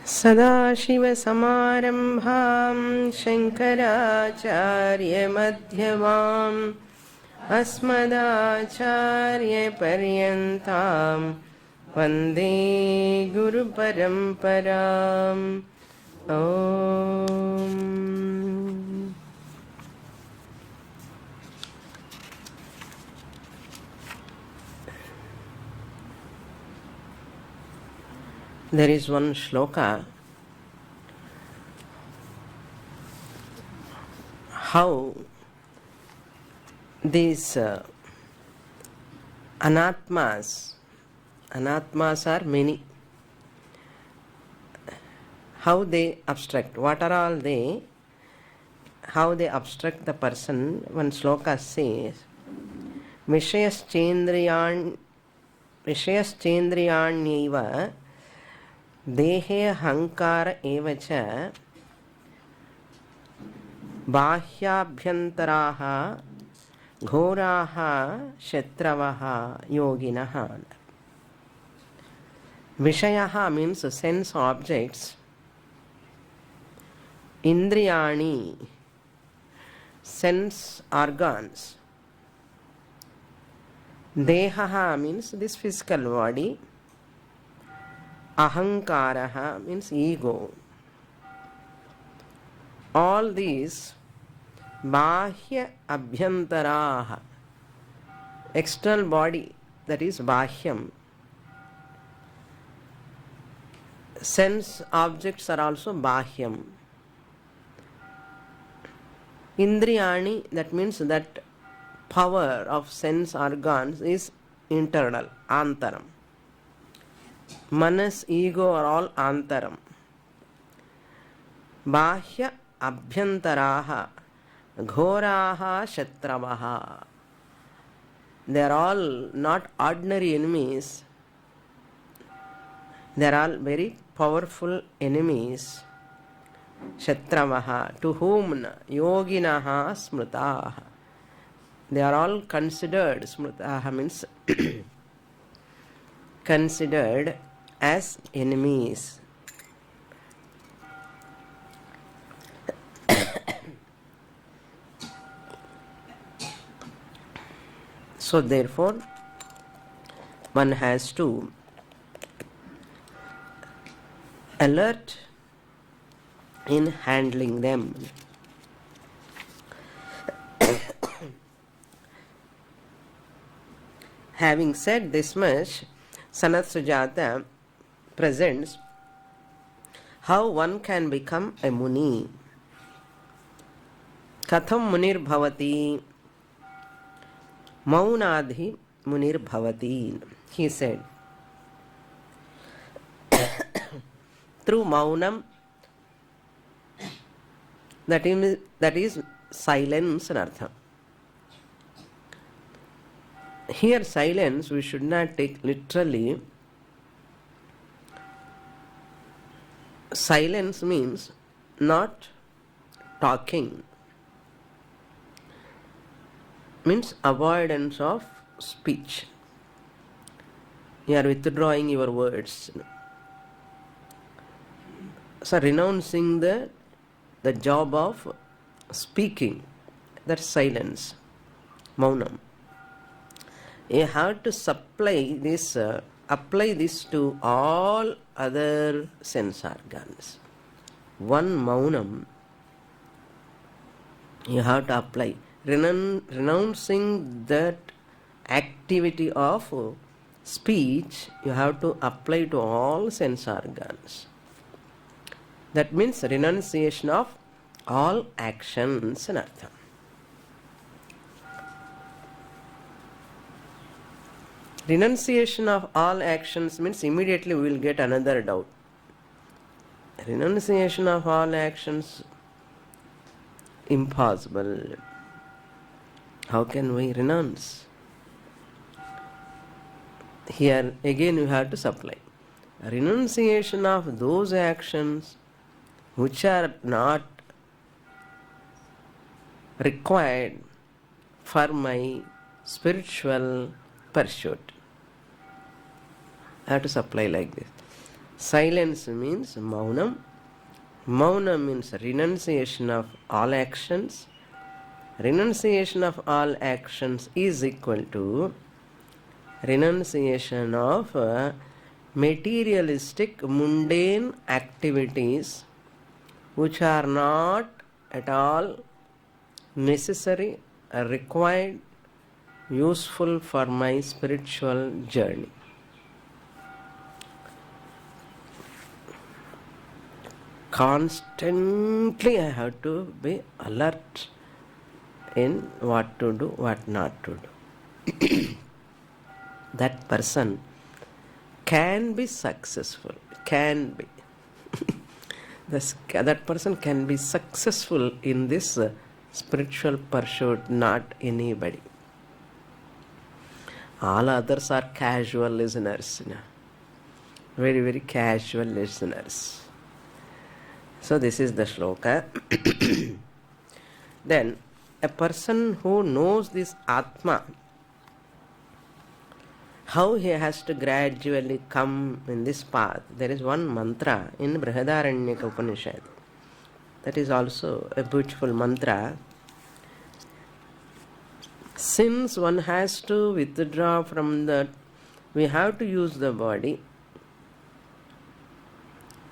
सदाशिवसमारम्भां शङ्कराचार्यमध्यमाम् अस्मदाचार्यपर्यन्तां वन्दे गुरुपरम्पराम्. ॐ There is one shloka how these anatmas are many, how they obstruct, what are all they, how they obstruct the person. One shloka says Vishayaschendriyanyaiva Dehe hankara evacha Bahyabhyantaraha Ghoraha Kshetravaha Yoginaha. Vishayaha means sense objects. Indriyani, sense organs. Dehaha means this physical body. Ahankaraha means ego. All these bahya abhyantaraha, external body, that is bahyam. Sense objects are also bahyam. Indriyani, that means that power of sense organs is internal, antaram. Manas, ego are all antaram. Bahya abhyantaraha ghoraha kshetravaha. They are all not ordinary enemies. They are all very powerful enemies. Kshetravaha, to whom yoginaha smritaha. They are all considered, smritaha means considered as enemies. So therefore one has to alert in handling them. Having said this much, Sanath Sujathiyam presents how one can become a muni. Katham munir bhavati maunadhi munir bhavati. He said, through maunam, that is silence in artham. Here silence we should not take literally. Silence means not talking, means avoidance of speech. You are withdrawing your words. So renouncing the job of speaking, that's silence, maunam. You have to apply this to all other sense organs. One maunam you have to apply. Renouncing that activity of speech, you have to apply to all sense organs. That means renunciation of all actions in artham. Renunciation of all actions means immediately we will get another doubt. Renunciation of all actions, impossible. How can we renounce? Here again you have to supply. Renunciation of those actions which are not required for my spiritual pursuit. I have to supply like this. Silence means maunam. Maunam means renunciation of all actions. Renunciation of all actions is equal to renunciation of materialistic, mundane activities which are not at all necessary, required, useful for my spiritual journey. Constantly I have to be alert in what to do, what not to do. That person can be successful, can be. That person can be successful in this spiritual pursuit, not anybody. All others are casual listeners, very, very casual listeners. So this is the shloka. Then a person who knows this Atma, how he has to gradually come in this path. There is one mantra in Brihadaranyaka Upanishad. That is also a beautiful mantra. Since one has to withdraw from that, we have to use the body,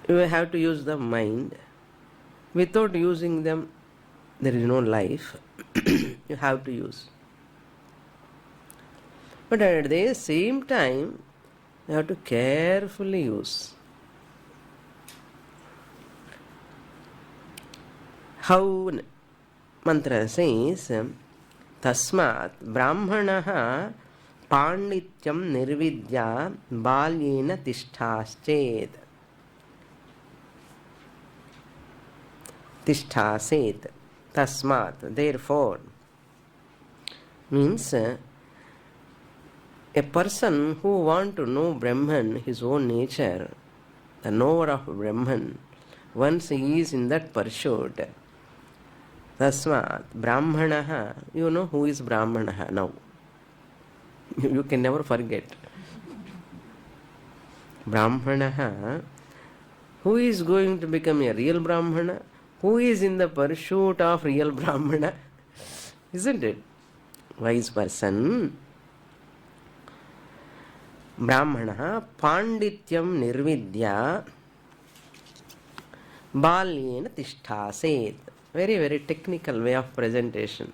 we have to use the mind. Without using them, there is no life. You have to use. But at the same time, you have to carefully use. How mantra says, Tasmat Brahmanaha Pandityam Nirvidya Balyena Tishthaschet. Tishthaschet. Tasmat, therefore, means a person who wants to know Brahman, his own nature, the knower of Brahman, once he is in that pursuit, Tasmat, Brahmanaha, you know who is Brahmanaha now. You can never forget. Brahmanaha, who is going to become a real Brahmana? Who is in the pursuit of real Brahmana? Isn't it? Wise person. Brahmana Pandityam Nirvidya Balyena Tishthaschet. Very, very technical way of presentation.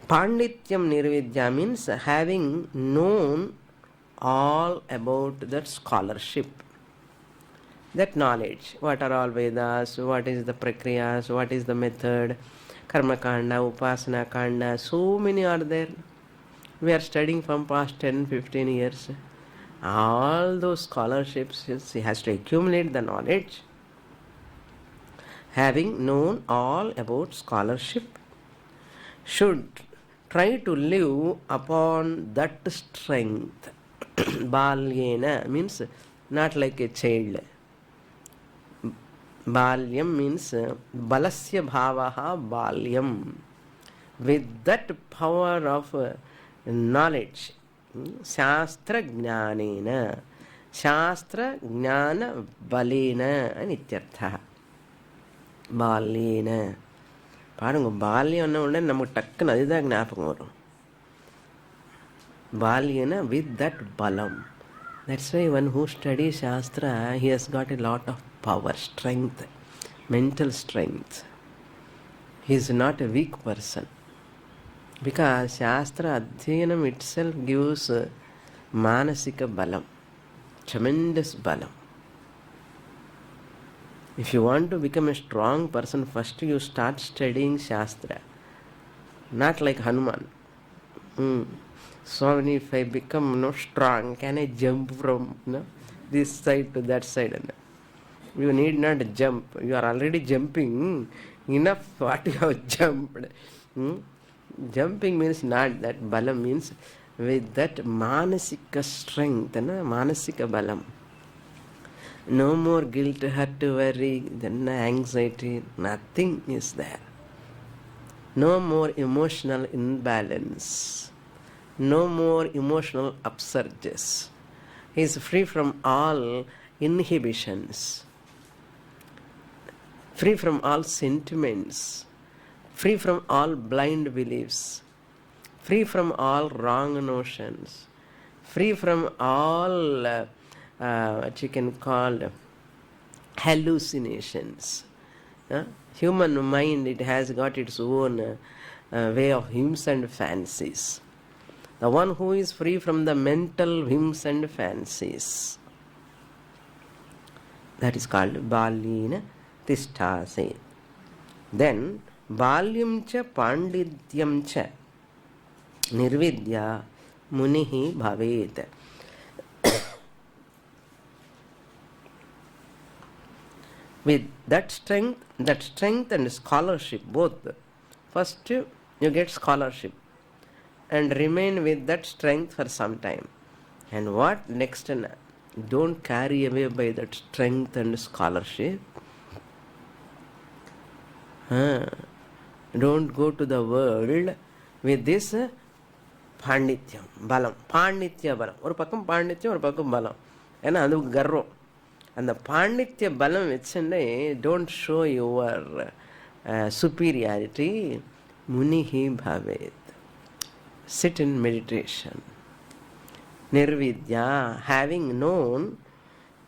Pandityam Nirvidya means having known all about that scholarship, that knowledge. What are all Vedas, what is the Prakriyas, what is the method, Karma Kanda, Upasana Kanda, so many are there. We are studying from past 10-15 years. All those scholarships, he has to accumulate the knowledge. Having known all about scholarship, should try to live upon that strength. Balyena means not like a child. Balyam means balasya bhavaha balyam. With that power of knowledge, Shastra Jnanena, Shastra Jnana Balena, Anityartha. Balyena. பாருங்க பால்யம் என்ன உடனே நமக்கு டக்குன்னு அதுதான் ஞாபகம் வரும். Balyena with that balam. That's why one who studies Shastra, he has got a lot of power, strength, mental strength. He is not a weak person. Because Shastra Adhyanam itself gives manasika balam, tremendous balam. If you want to become a strong person, first you start studying Shastra. Not like Hanuman. Swamini, if I become strong, can I jump from this side to that side? You need not jump. You are already jumping. Enough what you have jumped. Jumping means not that. Balam means with that manasika strength, manasika balam. No more guilt, hurt, worry, then anxiety, nothing is there. No more emotional imbalance. No more emotional upsurges. He is free from all inhibitions, free from all sentiments, free from all blind beliefs, free from all wrong notions, free from all what you can call hallucinations. Human mind, it has got its own way of whims and fancies. The one who is free from the mental whims and fancies, that is called Balyena Tishtase. Then Balyam Cha Pandityam Cha Nirvidya Munihi Bhavet. With that strength and scholarship both. First you get scholarship and remain with that strength for some time. And what next? Don't carry away by that strength and scholarship. Don't go to the world with this Pandityam, Balam. Panditya Balam. Or pakam Panditya or pakam Balam. And adu garro. And the Panditya Balam vechinde, don't show your superiority. Munihi Bhavet. Sit in meditation. Nirvidya, having known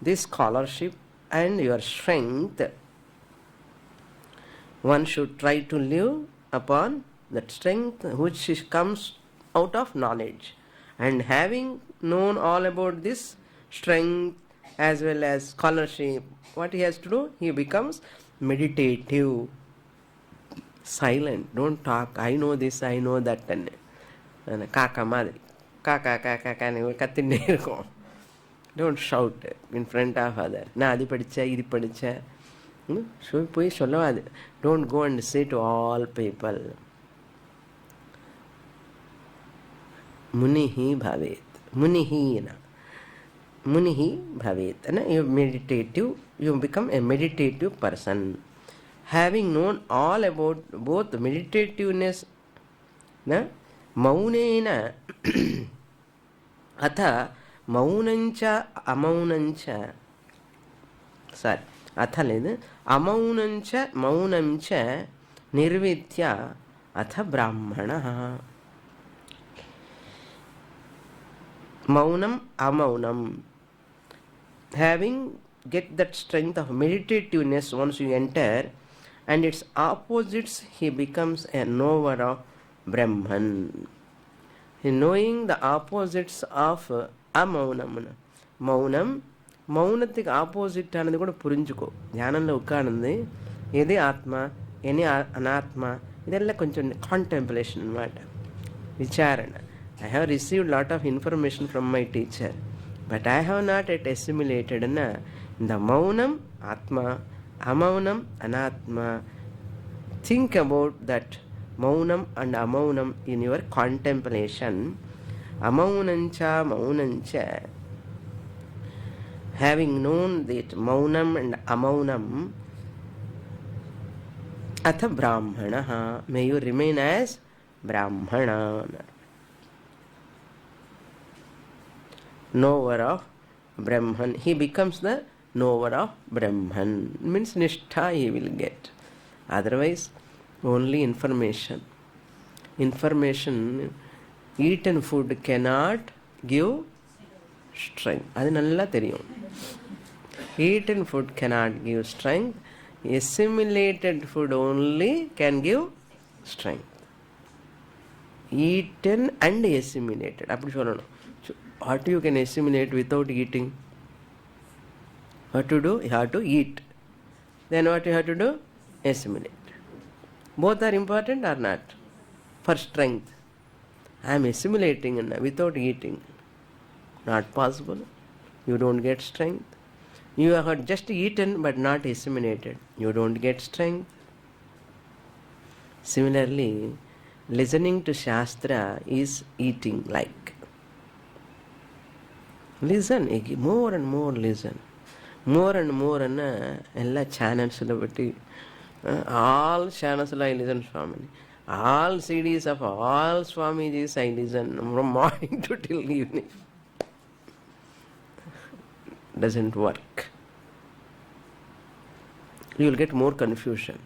this scholarship and your strength, one should try to live upon that strength which comes out of knowledge. And having known all about this strength as well as scholarship, what he has to do? He becomes meditative, silent. Don't talk. I know this, I know that. Kaka madri. Kaka kattinde irukom. Don't shout in front of others. Na adi padicha, idi padicha. Poi sollavad. Don't go and say to all people. Munihi bhavet. Munihi bhavet. You meditative. You become a meditative person. Having known all about both meditativeness, Maunena Atha Maunancha Amaunancha. Sorry. Atha leda Amaunancha Maunamcha Nirvitya Atha Brahmana. Maunam Amaunam. Having get that strength of meditativeness once you enter, and its opposites, he becomes a knower of Brahman. Knowing the opposites of amaunam. Maunam, maunathik opposite anadi kuda purinchuko. Dhyanamlo ukkanandi edi atma, any anatma. Idella koncham contemplation anamata. Vicharana. I have received lot of information from my teacher, but I have not yet assimilated the maunam atma, amaunam anatma. Think about that Maunam and Amaunam in your contemplation. Amaunancha Maunancha. Having known that Maunam and Amaunam, Atha Brahmana. May you remain as Brahmana. Knower of Brahman. He becomes the knower of Brahman. Means Nishtha he will get. Otherwise, only information. Information, eaten food cannot give strength. Adu nalla theriyum. Eaten food cannot give strength. Assimilated food only can give strength. Eaten and assimilated. What you can assimilate without eating? What to do? You have to eat. Then what you have to do? Assimilate. Both are important or not? For strength. I am assimilating without eating. Not possible. You don't get strength. You have just eaten but not assimilated. You don't get strength. Similarly, listening to Shastra is eating like. Listen, more and more listen. More and more ella channels all channels I listen Swamini. All CDs of all Swamijis I listen from morning to till evening. doesn't work. You will get more confusion.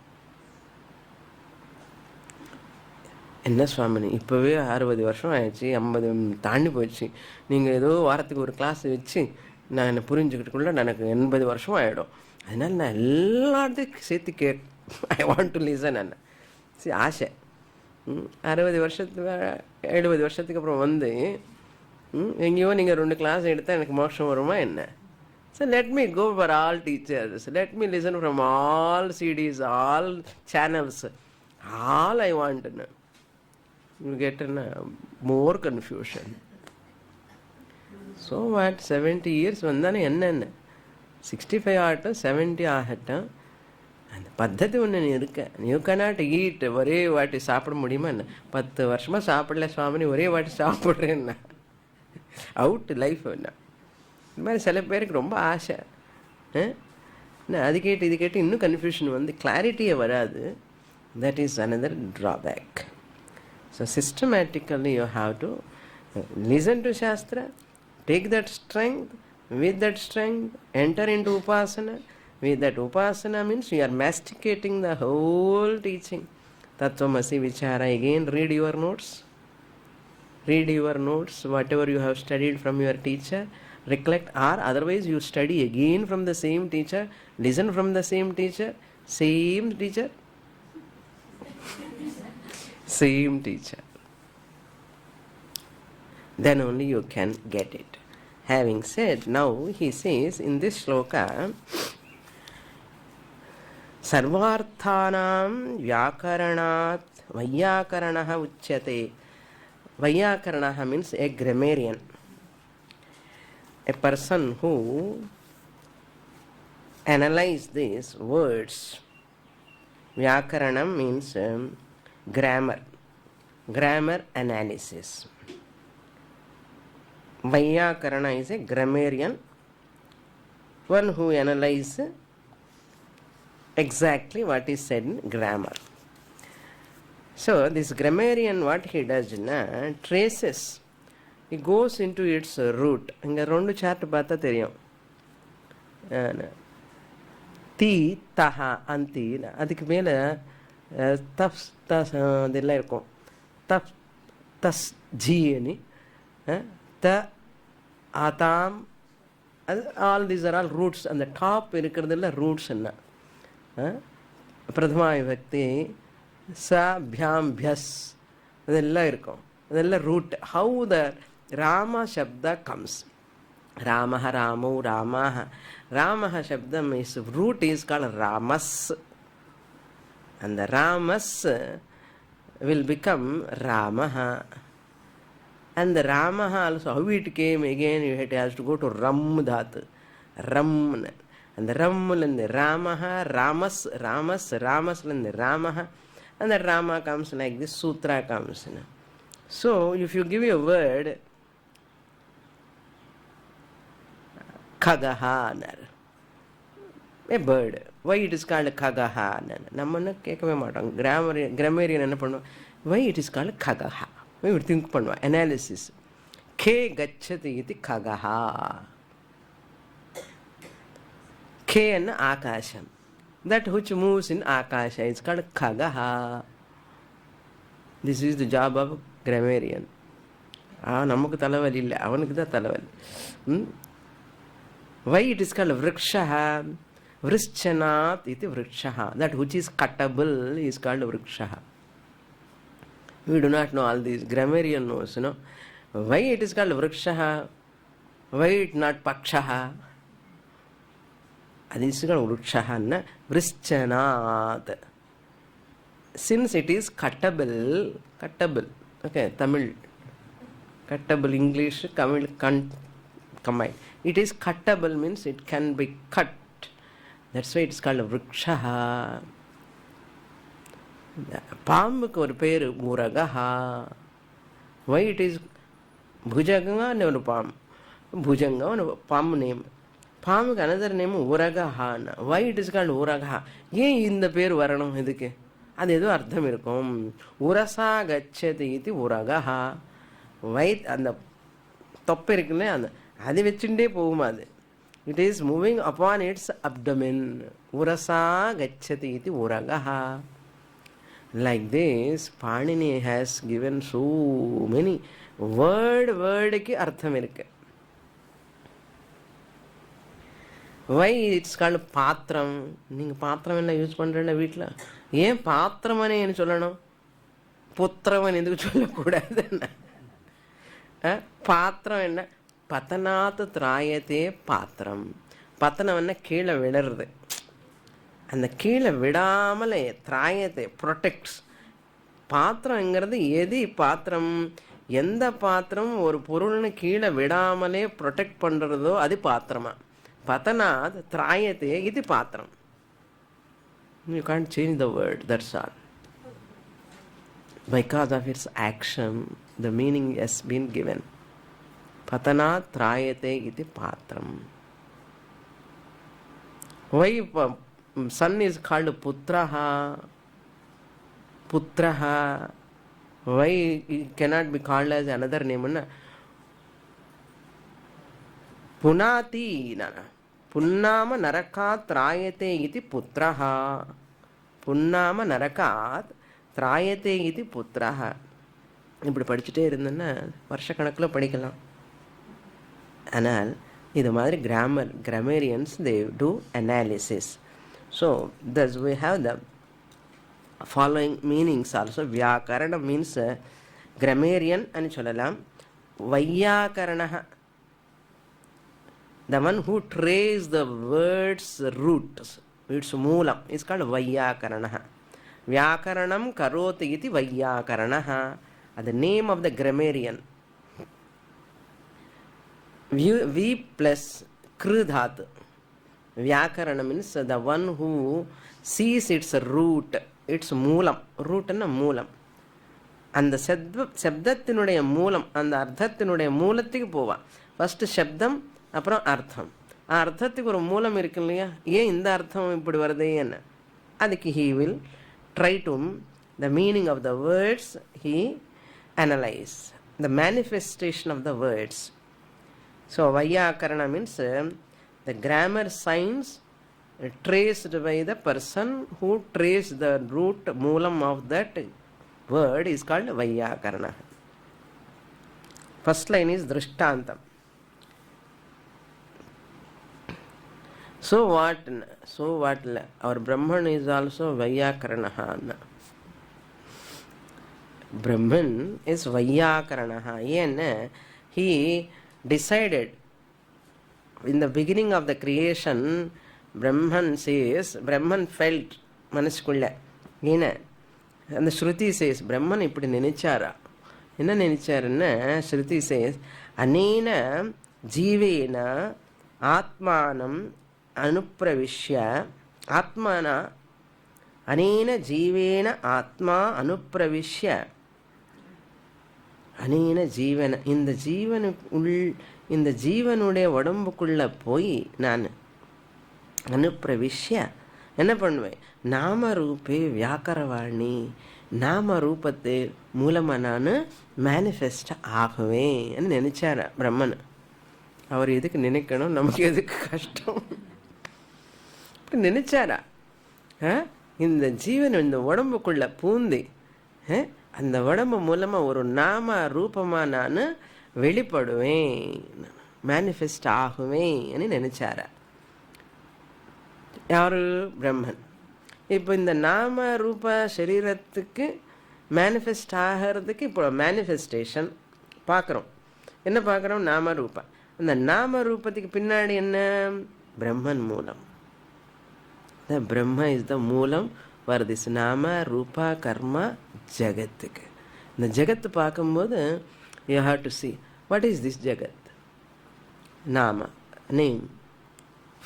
என்ன சுவாமினி இப்போவே 60 வருஷம் ஆயிடுச்சு, 50 தாண்டி போயிடுச்சு, நீங்கள் ஏதோ வாரத்துக்கு ஒரு கிளாஸ் வச்சு நான் என்னை புரிஞ்சுக்கிட்டுக்குள்ள எனக்கு 80 வருஷம் ஆகிடும், அதனால் நான் எல்லாத்தையும் சேர்த்து ஐ வாண்ட் டு லிசன் என்ன ஆசை. 60 வருஷத்துக்கு 70 வருஷத்துக்கு அப்புறம் வந்து எங்கேயோ நீங்கள் 2 கிளாஸ் எடுத்தால் எனக்கு மோட்சம் வருமா என்ன? So let me go for all teachers, let me listen from all CDs, all channels, all I want to know. You get more confusion. So what, 70 years வந்தானே என்ன 65 ஆகட்டும் 70 ஆகட்டும், அந்த பద్ధதி ஒன்று இருக்கு. யூ கேனாட் ஈட் ஒரே வாட்டி சாப்பிட முடியுமா என்ன? 10 வருஷமாக சாப்பிடல சுவாமினி, ஒரே வாட்டி சாப்பிட்றேன்னா அவுட் லைஃப் என்ன? இந்த மாதிரி சில பேருக்கு ரொம்ப ஆசை. அது கேட்டு இது கேட்டு இன்னும் கன்ஃபியூஷன் வந்து கிளாரிட்டியே வராது. That is another drawback. So systematically you have to listen to சாஸ்திர, take that strength, with that strength enter into upasana. With that upasana means you are masticating the whole teaching. Tattvamasi vichara. Again read your notes, whatever you have studied from your teacher, recollect, or otherwise you study again from the same teacher, listen from the same teacher, same teacher. Then only you can get it. Having said, now he says in this shloka, sarvarthanam vyakaranat vayyakaranaha uchyate. Vayyakaranaha means a grammarian, a person who analyzes these words. Vyakaranam means grammar analysis. Vayyakarana is a grammarian, one who analyzes exactly what is said in grammar. So this grammarian, what he does traces, he goes into its root. இங்கே 2 chart பார்த்தா தெரியும். தி தஹா அந்தி, அதுக்கு மேலே தப் தஸ் அதெல்லாம் இருக்கும். தப் தஸ் ஜி அனி த ஆதாம், அது all these are all roots. அந்த டாப் இருக்கிறதுல ரூட்ஸ் என்ன? பிரதமா விபக்தி ச பியாம் பியஸ் அதெல்லாம் இருக்கும், அதெல்லாம் ரூட். ஹவு த ராம சப்த கம்ஸ், ராம ராமோ ராம, ராம சப்தம் இஸ் ரூட் இஸ் கால்ட் ராமஸ். அந்த ராமஸ் will become Ramaha. And the Ramaha also, how it came again, it has to go to Ram Dhatu. Ram. And the Ram and the Ramaha, Ramas and the Ramaha. And the Rama comes like this, Sutra comes. So, if you give a word, Khagaha, a bird. Why it is called Khagaha? Namana kekave maatang. Grammarian enna pannuva? Why it is called Khagaha? We would think pannuva. Analysis. Ke gacchati iti Khagaha. Ke enna Akasham. That which moves in Akasha is called Khagaha. This is the job of grammarian. Namakku talavali illa, avanukku da talavali. Why it is called Vrikshaha? Vrishchanat iti vrikshaha. That which is cuttable is called vrikshaha. We do not know all these. Grammarian knows, why it is called vrikshaha, why it not pakshaha. That is called vrikshaha. Vrishchanat. Since it is cuttable, okay, Tamil, cuttable, English, Tamil, combined. It is cuttable means it can be cut. That's why it's called vrikshaha. பாம்புக்கு ஒரு பேர் முரகஹா. Why it is Bhujanga and one palm. Bhujanga and palm name. Palm another name Uragaha. Why it is called Uragaha? Ye in the pair Varanam Hidike. And the other Arthamircom. Urasa Gacheti iti Uragaha. White and the Toppericne and Adivechinde Pumade. It is moving upon its abdomen. Urasa gacchati iti uragaha. Like this, Panini has given so many word ki artham irukku. Why it's called patram? நீங்க பாத்திரம் என்ன use பண்றீங்க வீட்ல? ஏன் பாத்திரமனே என்ன சொல்லணும்? புத்திரமன் எதுக்கு சொல்லக்கூடாது? பாத்திரம் என்ன? பதனாத் திராயத்தே பாத்திரம். பத்தனம் என்ன? கீழே விழறது. அந்த கீழே விடாமலே திராயத்தை ப்ரொடெக்ட்ஸ். பாத்திரங்கிறது எது பாத்திரம்? எந்த பாத்திரம் ஒரு பொருள்னு கீழே விடாமலே ப்ரொடெக்ட் பண்ணுறதோ அது பாத்திரமா. பதனாத் திராயத்தே இது பாத்திரம். You can't change the word, that's all. Because of its action, the meaning has been given. Patanat trayate iti patram. Why son is called putraha? Putraha. Why it cannot be called as another name? Punati. Punnama narakat trayate iti putraha. Punnama narakat trayate iti putraha. இப்படி படிச்சுட்டே இருந்தேன்னா வருஷ கணக்கில் படிக்கலாம். ஆனால் இது மாதிரி grammarians they do analysis. So thus we have the following meanings also. Vyakarana means grammarian ani சொல்லலாம். Vayyakarana, the one who traces the words roots, its moolam, is called Vayyakarana. Vyakaranam karoti iti Vayyakarana. The name of the grammarian. V plus kru dhatu. Vyakarana means the one who sees its root, its moolam. Root and moolam. And the சப்தத்தினுடைய மூலம், அந்த அர்த்தத்தினுடைய மூலத்துக்கு போவா. First சப்தம், அப்புறம் அர்த்தம். அர்த்தத்துக்கு ஒரு மூலம் இருக்கு இல்லையா? ஏன் இந்த அர்த்தம் இப்படி வருது என்ன? அதுக்கு he will try to the meaning of the words he analyze, the manifestation of the words. So Vayyakarana means the grammar science traced by the person who traced the root moolam of that word is called Vayyakarana. First line is Drishtantam. So what? Our Brahman is also Vayyakarana. Brahman is Vayyakarana. He decided in the beginning of the creation. Brahman says, Brahman felt manaskulla. And the Shruti says, Brahman ipdi nenichara. Enna nenicharanna? Shruti says, Anena jivena atmanam anupravishya. Atmana anena jivena atma anupravishya. அனேன ஜீவன, இந்த ஜீவனுடைய உடம்புக்குள்ள போய் நான் அனுப்பிரவிஷ்ய என்ன பண்ணுவேன்? நாம ரூபே வியாக்கரவாணி, நாம ரூபத்து மூலமாக நான் மேனிஃபெஸ்ட் ஆகுவேன் நினைச்சார பிரம்மன். அவர் எதுக்கு நினைக்கணும்? நமக்கு எதுக்கு கஷ்டம்? நினைச்சாரா? இந்த ஜீவன் இந்த உடம்புக்குள்ள பூந்தி அந்த உடம்பு மூலமாக ஒரு நாம ரூபமாக நான் வெளிப்படுவேன், மேனிஃபெஸ்ட் ஆகுவேன் நினைச்சார யாரு? பிரம்மன். இப்போ இந்த நாம ரூப சரீரத்துக்கு மேனிஃபெஸ்ட் ஆகிறதுக்கு இப்போ மேனிஃபெஸ்டேஷன் பார்க்குறோம். என்ன பார்க்குறோம்? நாம ரூபா. அந்த நாம ரூபத்துக்கு பின்னாடி என்ன? பிரம்மன் மூலம். The Brahma is the மூலம் for this நாம ரூபா கர்மா ஜகத்துக்கு. இந்த ஜகத்து பார்க்கும்போது you have to see what is this jagat. Nama, name,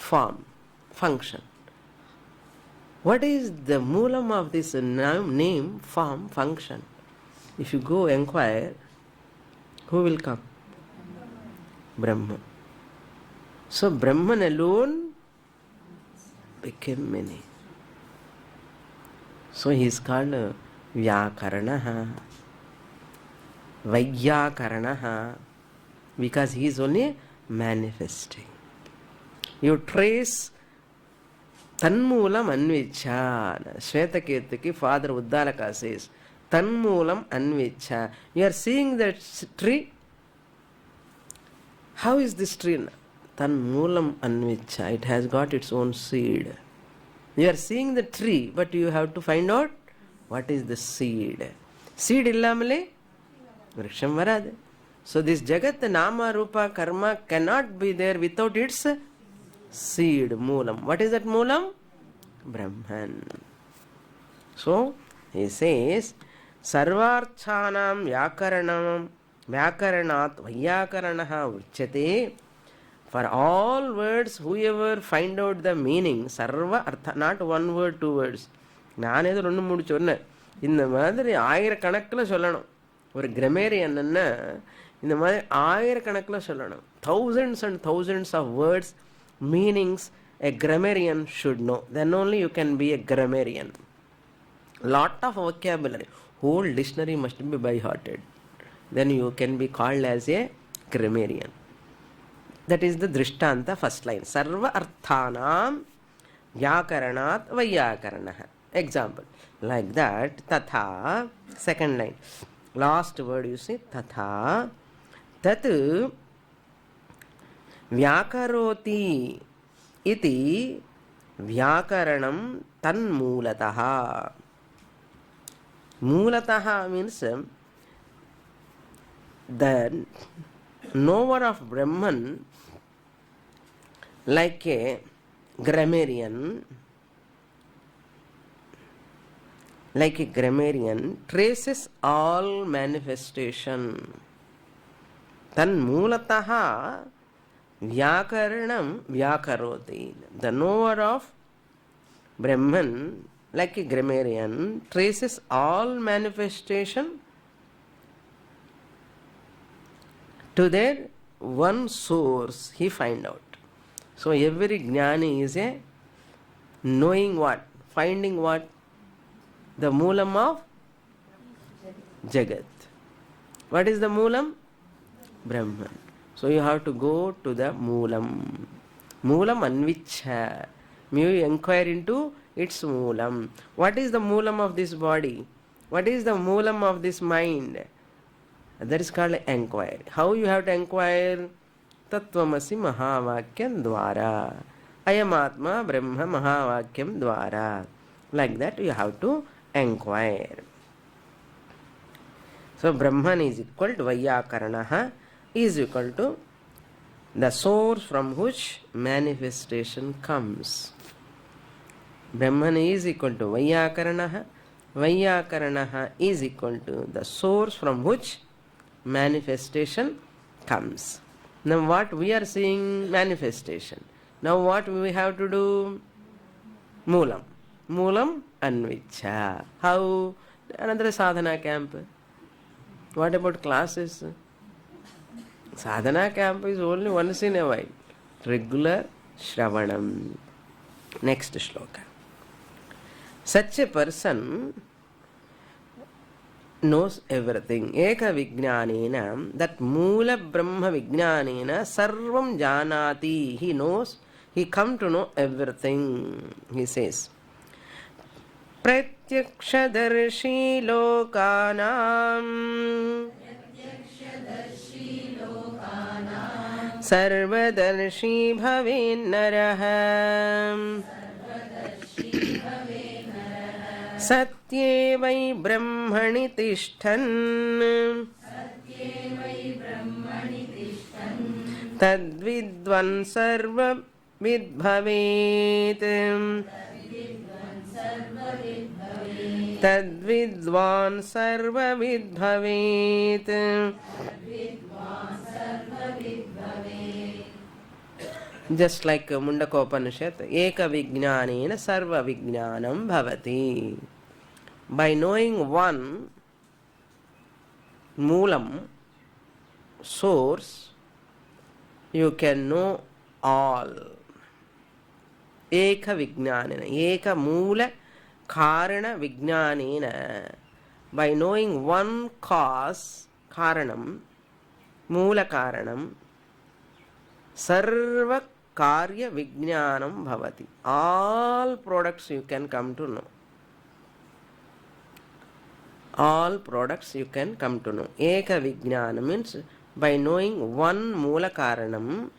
form, function. What is the moolam of this name, form, function? If you go inquire, who will come? Brahman. So Brahman alone became many. So he is called Vyakaranaha, Vayyakaranaha, because he is only manifesting. You trace Tanmoolam Anvicha. Shvetakirtiki, Father Uddalaka says, Tanmoolam Anvicha. You are seeing that tree. How is this tree? Tanmoolam Anvicha. It has got its own seed. You are seeing the tree, but you have to find out what is the seed. Seed illamale vriksham varade. So this Jagat, Nama, Rupa, Karma cannot be there without its seed, Moolam. What is that Moolam? Brahman. So he says, Sarvarthanam Vyakaranat Vayyakaranaha Uchyate. For all words, whoever find out the meaning, Sarva Artha, not one word, two words. நான் ஏதோ ரெண்டு மூணு சொன்னேன். இந்த மாதிரி ஆயிரக்கணக்கில் சொல்லணும். ஒரு கிராமரியன்னா இந்த மாதிரி ஆயிரக்கணக்கில் சொல்லணும். Thousands and thousands of words, meanings a grammarian should know. Then only you can be a grammarian. Lot of vocabulary. Whole dictionary must be by-hearted. Then you can be called as a grammarian. That is the Drishtanta first line. Sarva Arthanam Vyakaranat Vayyakaranaha. Example. Like that. Tatha. Second line. Last word you see. Tatha. Tat Vyakaroti iti Vyakaranam Tanmulataha. Mulataha means the knower of Brahman, like a grammarian, traces all manifestation. Tan mulataha vyakaranam vyakaroti. The knower of Brahman, like a grammarian, traces all manifestation to their one source. He find out. So every jnani is a knowing what? Finding what? The moolam of Jagat. What is the moolam? Brahman. So you have to go to the moolam. Moolam anvicha. You inquire into its moolam. What is the moolam of this body? What is the moolam of this mind? That is called enquiry. How you have to enquire? Tattvamasi Mahavakyam Dwara. Ayamatma Brahma Mahavakyam Dwara. Like that you have to enquire. So Brahman is equal to Vayyakaranaha is equal to the source from which manifestation comes. Brahman is equal to Vayyakaranaha. Vayyakaranaha is equal to the source from which manifestation comes. Now what we are seeing? Manifestation. Now what we have to do? Moolam. Moolam Anvicha. How? Another sadhana camp. What about classes? Sadhana camp is only once in a while. Regular Shravanam. Next shloka. Such a person knows everything. Eka Vijnanena, that Moola Brahma Vijnanena, Sarvam Janati. He knows, he come to know everything. He says, Pratyakshadarshi Lokanam Sarvadarshi Bhavin Naraham Satyevai Brahmani Tishtan Tadvidvan Sarva Vidbhavet Tadvidvan Sarva Vidbhavet. Just like Mundakopanishad, Eka Vijnanena Sarva Vijnanam Bhavati. By knowing one moolam, source, you can know all. Eka Vijnanena, Eka Moola Karana Vijnanena. By knowing one cause, Karanam, Moola Karanam, Sarva karya vijnanam bhavati. All products you can come to know. All products you can come to know. Eka vijnana means by knowing one mula karanam,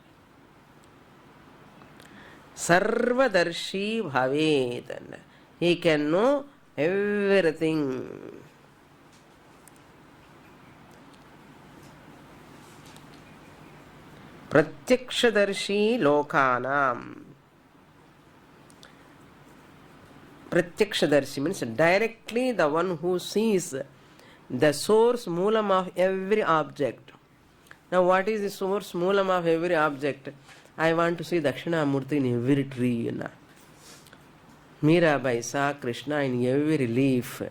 sarvadarshi bhavet. He can know everything. Pratyakshadarshi lokanam. Pratyakshadarshi means directly the one who sees the source moolam of every object. Now what is the source moolam of every object? I want to see Dakshinamurti in every tree. Mirabai saw Krishna in every leaf.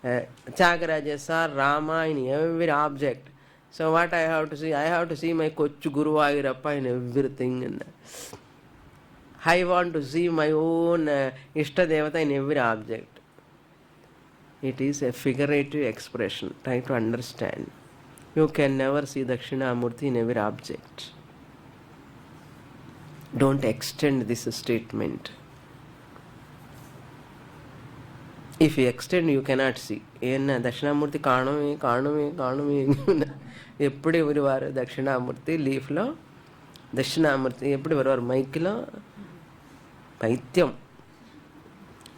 Tyagaraja saw Rama in every object. So what I have to see? I have to see my Kochu Guruvayurappa in everything. I want to see my own Ishtadevata in every object. It is a figurative expression. Try to understand. You can never see Dakshinamurti in every object. Don't extend this statement. If you extend, you cannot see. Enna Dakshinamurti kaanumi. Eppadi varuvaru Dakshinamurti leaf lo, Dakshinamurti eppadi varuvaru mic lo, பைத்தியம்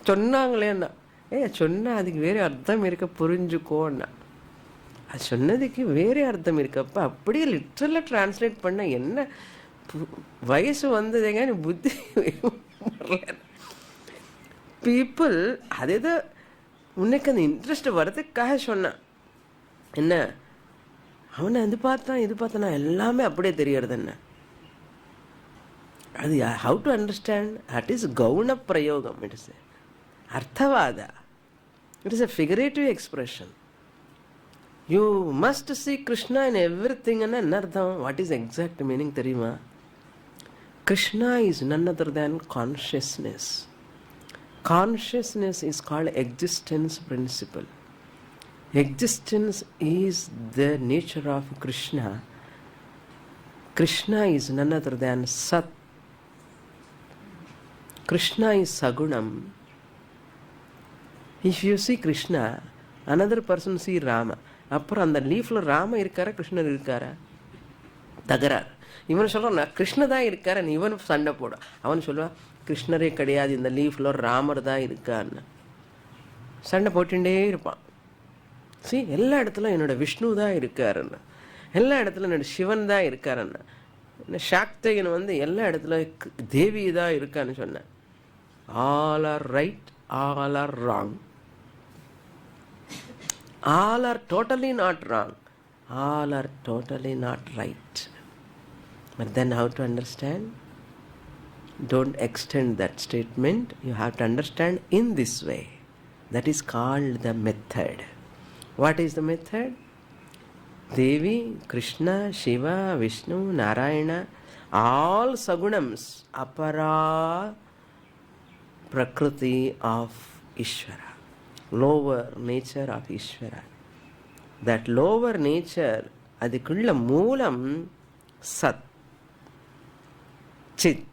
சொன்னாங்களேன்னா சொன்னா அதுக்கு வேறு அர்த்தம் இருக்க புரிஞ்சுக்கோன்னா அது சொன்னதுக்கு வேறு அர்த்தம் இருக்கப்ப அப்படியே லிட்ரலாக டிரான்ஸ்லேட் பண்ண என்ன வயசு வந்ததுங்க நீ புத்தி பீப்புள் அதேதான் உனக்கு அந்த இன்ட்ரெஸ்ட் வர்றதுக்காக சொன்னான். என்ன அவனை அது பார்த்தான் இது பார்த்தானா எல்லாமே அப்படியே தெரியறது. என்ன அது how to understand? That is gauna prayogam. It is arthavada. It is a figurative expression. You must see Krishna in everything. And anardham. What is exact meaning theriyuma? Krishna is none other than consciousness. Consciousness is called existence principle. Existence is the nature of Krishna. Krishna is none other than Sat. Krishna is Sagunam. If you see Krishna, another person see Rama. அப்புறம் அந்த லீஃப்ல ராம இருக்காரா கிருஷ்ணர் இருக்காரா தகராறு. இவன் சொல்றான் கிருஷ்ண தான் இருக்காரு, இவன் சண்டை போட. அவன் சொல்லுவான் கிருஷ்ணரே கிடையாது, இந்த லீஃப்ல ராமர் தான் இருக்கான்னு சண்டை போட்டுட்டே இருப்பான். சி எல்லா இடத்துலையும் என்னோட விஷ்ணு தான் இருக்காருன்னு, எல்லா இடத்துல என்னோட சிவன் தான் இருக்காருன்னு, சாக்தேயன் வந்து எல்லா இடத்துல தேவி தான் இருக்கான்னு சொன்னேன். All are right, all are wrong. All are totally not wrong. All are totally not right. But then how to understand? Don't extend that statement. You have to understand in this way. That is called the method. What is the method? Devi, Krishna, Shiva, Vishnu, Narayana, all sagunams, apara prakriti of Ishvara. Lower nature of Ishvara. That lower nature, adikulla moolam Sat, Chit.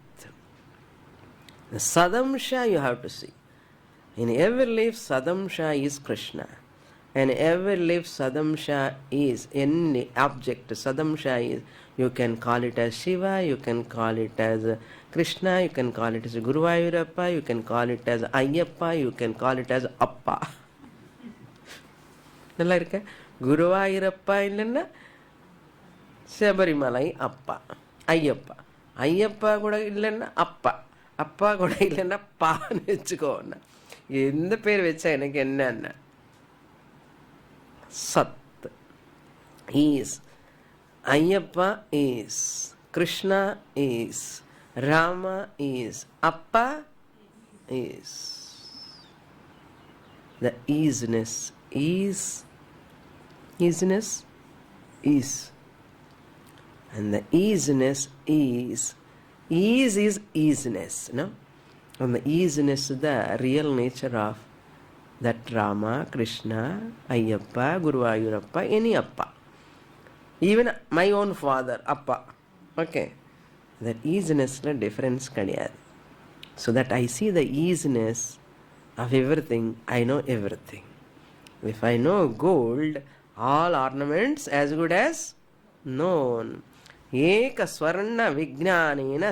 The Sadamsha you have to see. In every leaf Sadamsha is Krishna. And every leaf Sadamsha is any object. Sadamsha is, you can call it as Shiva, you can call it as Krishna, you can call it as Guruvayurappa, you can call it as Ayyappa, you can call it as Appa. நல்லா இருக்க குருவாயூரப்பா இல்லைன்னா சபரிமலை அப்பா, ஐயப்பா, ஐயப்பா கூட இல்லைன்னா அப்பா, அப்பா கூட இல்லைன்னா பான்னு வச்சுக்கோன்னா எந்த பேர் வச்சா எனக்கு என்னன்னா சத் is, Ayyappa is, Krishna is, Rama is, Appa is. The isness is, isness is, and the isness is isness, no? And the isness is the real nature of that Rama, Krishna, Ayyappa, Guruvayurappa, any Appa. Even my own father, Appa. Okay. That easiness-la difference kadiyadu. So that I see the easiness of everything, I know everything. If I know gold, all ornaments as good as known. Eka swarna vijnanena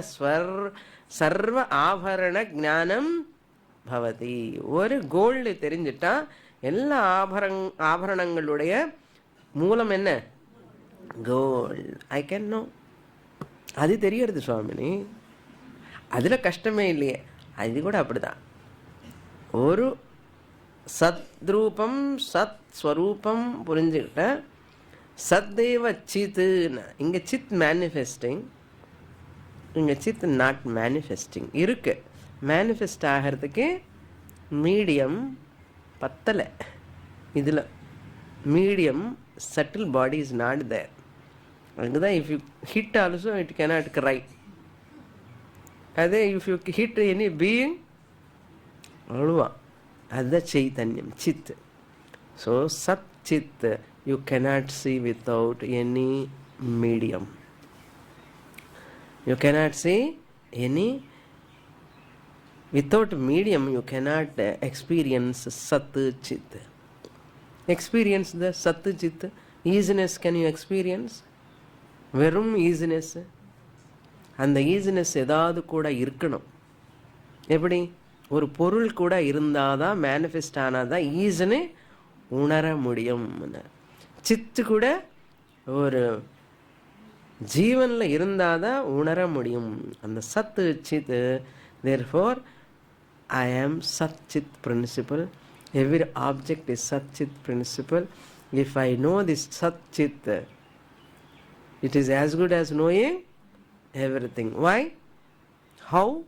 sarva ஆபரண ஞானம் பவதி. ஒரு gold தெரிஞ்சிட்டா எல்லா ஆபரணங்களுடைய மூலம் என்ன? Gold. I can know. அது தெரியறது சுவாமினி, அதில் கஷ்டமே இல்லையே. அது கூட அப்படிதான். ஒரு சத்ரூபம் சத் ஸ்வரூபம் புரிஞ்சுக்கிட்ட சத்தேவ சித்துன்னு. இங்கே சித் மேனிஃபெஸ்டிங், இங்கே சித் நாட் மேனிஃபெஸ்டிங். இருக்கு, மேனிஃபெஸ்ட் ஆகிறதுக்கு மீடியம் பத்தலை. இதில் medium subtle body is not there. அதுதான் if you hit also it cannot cry. அதே if you hit any being அழுவான். அதுதான் சைத்தன்யம், சித். ஸோ சத் சித் you cannot see without any medium. You cannot see any, without medium you cannot experience Sat Chit. Experience the Sat Chit. Easiness can you experience? வெறும் easiness. அந்த easiness ஏதாவது கூட இருக்கணும். எப்படி? ஒரு பொருள் கூட இருந்தால் தான், மேனிஃபெஸ்ட் ஆனால் தான் ஈஸினு உணர முடியும். சித்து கூட ஒரு ஜீவனில் இருந்தால் தான் உணர முடியும். அந்த சத்து சித்து. therefore I am Sat Chit principle. Every object is Sat Chit principle. If I know this Sat Chit, it is as good as knowing everything. Why? How?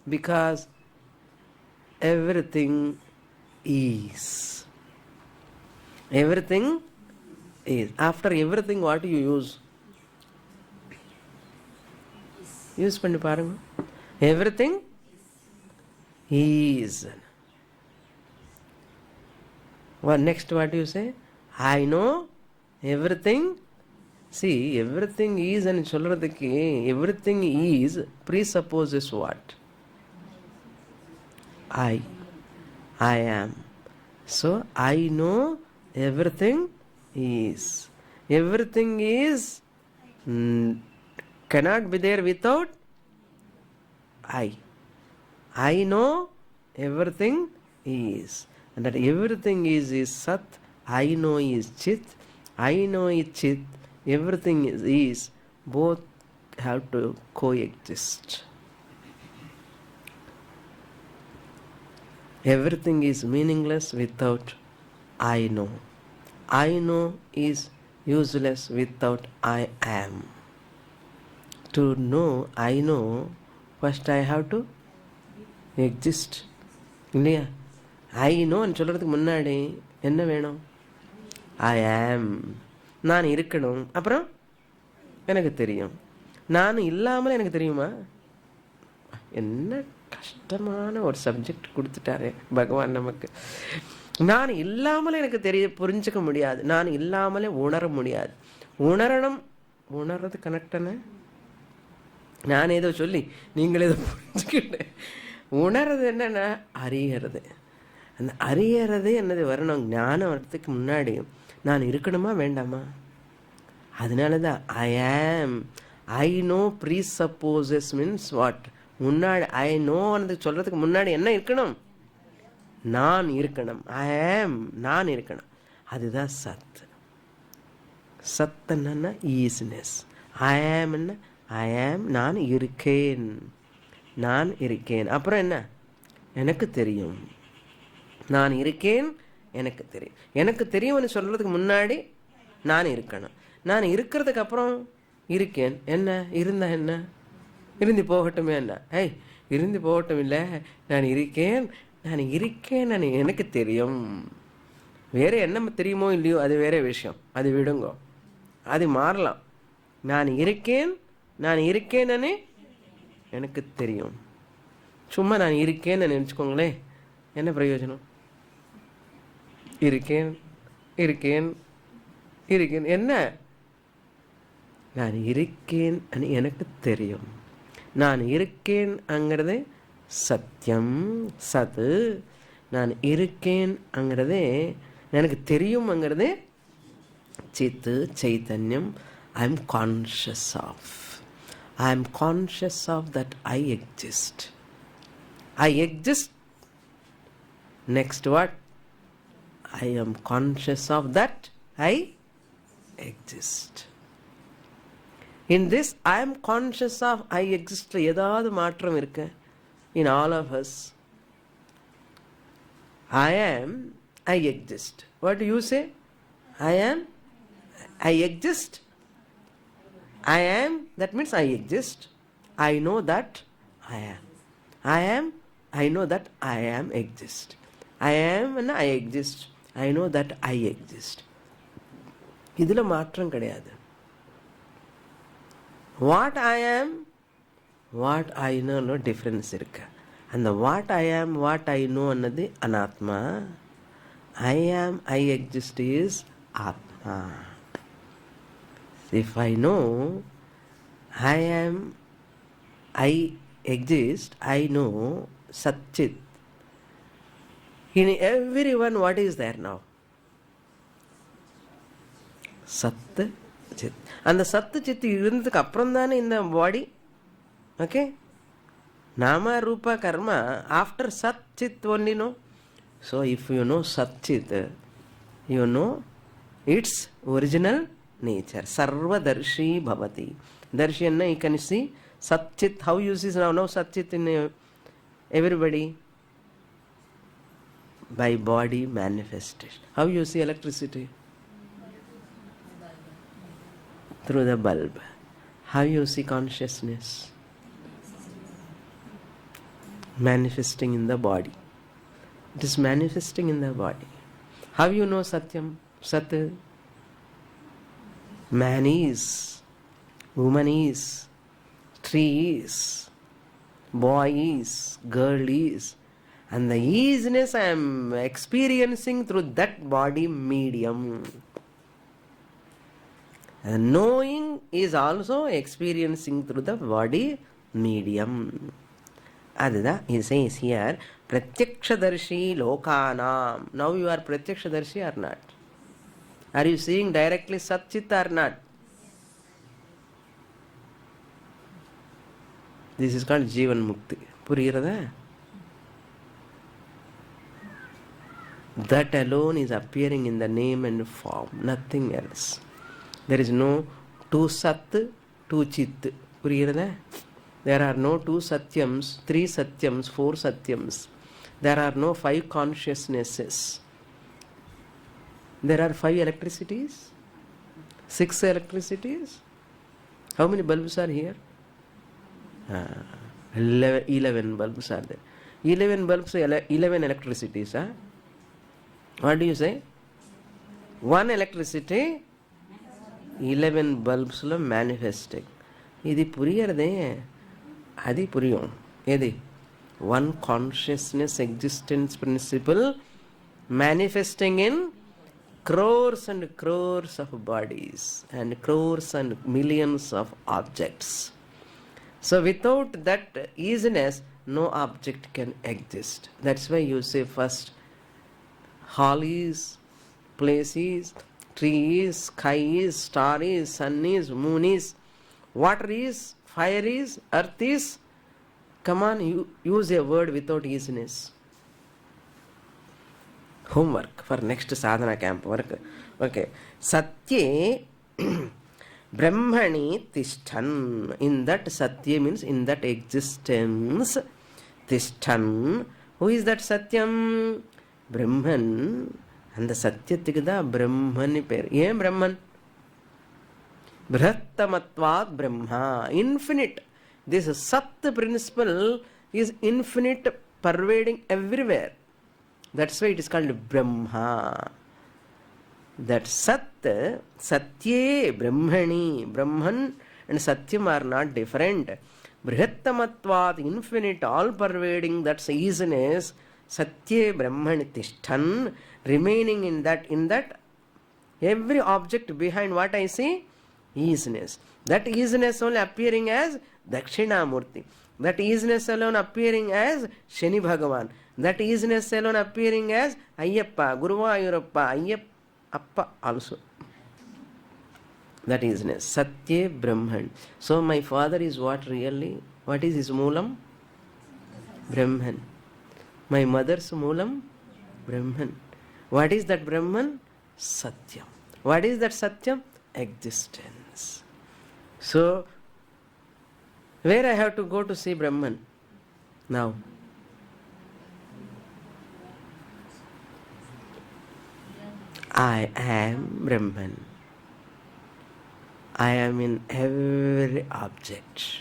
Because everything is. Everything is. After everything, what do you use? Use பண்ணி பாருங்க. Everything is. Well, next what do you say? I know everything. See, everything is and சொல்றதுக்கு everything is presupposes what? I am. So I know everything is. Everything is cannot be there without I. I know everything is. And that everything is Sat. I know is Chit. I know is Chit. Everything is. Both have to coexist. Everything is meaningless without I know. I know is useless without I am. To know I know, first I have to exist. இல்லையா? ஐ நோன்னு சொல்கிறதுக்கு முன்னாடி என்ன வேணும்? ஐ ஆம். நான் இருக்கணும். அப்புறம் எனக்கு தெரியும். நான் இல்லாமல் எனக்கு தெரியுமா? என்ன கஷ்டமான ஒரு சப்ஜெக்ட் கொடுத்துட்டாரு பகவான் நமக்கு. நான் இல்லாமல் எனக்கு புரிஞ்சுக்க முடியாது. நான் இல்லாமலே உணர முடியாது. உணரணும். உணர்றது கனெக்டான நான் ஏதோ சொல்லி நீங்கள் ஏதோ புரிஞ்சுக்கிட்டேன். உணர்றது என்னன்னா அறியறது. அந்த அறியறது என்னது வரணும்? ஞானம் வரத்துக்கு முன்னாடி நான் இருக்கணுமா வேண்டாமா? அதனால தான் I am. I know presupposes means what? முன்னாடி ஐ நோன்னு சொல்கிறதுக்கு முன்னாடி என்ன இருக்கணும்? நான் இருக்கணும். ஐ ஆம், நான் இருக்கணும். அதுதான் சத். சத் என்னன்னா ஈஸ்னஸ். ஐ ஆம் என்ன? ஐ ஆம், நான் இருக்கேன். நான் இருக்கேன். அப்புறம் என்ன? எனக்கு தெரியும். நான் இருக்கேன், எனக்கு தெரியும். எனக்கு தெரியும்னு சொல்கிறதுக்கு முன்னாடி நான் இருக்கணும். நான் இருக்கிறதுக்கு அப்புறம் இருக்கேன். என்ன இருந்தா என்ன? இருந்து போகட்டுமே என்ன? ஏய், இருந்து போகட்டும். இல்லை, நான் இருக்கேன், நான் இருக்கேன், நான் எனக்கு தெரியும். வேறு என்ன தெரியுமோ இல்லையோ அது வேற விஷயம். அது விடுங்கோ, அது மாறலாம். நான் இருக்கேன், நான் இருக்கேன்னு எனக்கு தெரியும். சும்மா நான் இருக்கேன்னு நினச்சிக்கோங்களேன், என்ன பிரயோஜனம்? இருக்கேன் இருக்கேன் இருக்கேன் என்ன? நான் இருக்கேன் எனக்கு தெரியும். நான் இருக்கேன் அங்கிறது சத்தியம் சத். நான் இருக்கேன் அங்கிறது எனக்கு தெரியும் அங்கிறது சித் சைத்தன்யம். I am conscious of. I am conscious of that I exist. I exist. Next what? I am conscious of that I exist. In this I am conscious of I exist. ஏதாவது மாற்றம் இருக்கு in all of us? I am, I exist. What do you say? I am, I exist. I am, that means I exist. I know that I am. I am, I know that I am exist. I am and I exist. I know that I exist. இதில் மாற்றம் கிடையாது. What I am, what I know, no difference இருக்கு. அந்த what I am, what I know ಅನ್ನது அனாத்மா. I am, I exist is ஆத்மா. If I know I am, I exist, I know Satchit. In everyone, what is there now? Sat Chit. And the Sat Chit இருந்ததுக்கு அப்புறம் தானே இந்த பாடி. Okay? Nama Rupa Karma, after Sat Chit only, no? So if you know Sat Chit, you know its original nature. Sarva Darshi Bhavati. Darshi anna you can see Satchit. How you see now Satchit in everybody? By body manifestation. How you see electricity? Through the bulb. How you see consciousness? Manifesting in the body. It is manifesting in the body. How you know Satyam? Sat. Man is, woman is, tree is, boy is, girl is, and the easiness I am experiencing through that body medium. And knowing is also experiencing through the body medium. Adida, he says here, Pratyakshadarshi Lokanam. Now you are Pratyakshadarshi or not? Are you seeing directly Satchit or not? This is called Jivan Mukti. Puriyarada? That alone is appearing in the name and form, nothing else. There is no two Sat, two Chit. Puriyarada? There are no two Satyams, three Satyams, four Satyams. There are no five consciousnesses. There are 5 electricities, 6 electricities. How many bulbs are here? 11 bulbs are there. 11 bulbs, 11 electricities. Huh? What do you say? 1 electricity, 11 bulbs manifesting. This puriyarde, adi puriyum. Edi 1 consciousness existence principle manifesting in crores and crores of bodies and crores and millions of objects. So without that easiness, no object can exist. That's why you say first hall is, place is, tree is, sky is, star is, sun is, moon is, water is, fire is, earth is. Come on, you use a word without easiness. Homework for next sadhana camp work. Okay. Satye Brahmani Tishtan. In that Satya means in that existence. Tishtan. Who is that Satyam? Brahman. And the Satyatikada Brahmani per. Ye Brahman? Brihattamatvat Brahma. Infinite. This Sat principle is infinite, pervading everywhere. That's why it is called Brahma. That Sat, Satye, Brahmani, Brahman and Satyam are not different. Brihattamatvat, infinite, all pervading, that's easiness. Satye, Brahmani, Tishtan, remaining in that every object behind what I see, easiness. That easiness only appearing as Dakshinamurti. That easiness alone appearing as Shani Bhagavan. That easiness alone appearing as Ayyappa, Guruvayurappa, Ayyappa also. That easiness. Satya Brahman. So my father is what really? What is his moolam? Brahman. My mother's moolam? Brahman. What is that Brahman? Satyam. What is that Satyam? Existence. So, where I have to go to see Brahman now? I am Brahman. I am in every object.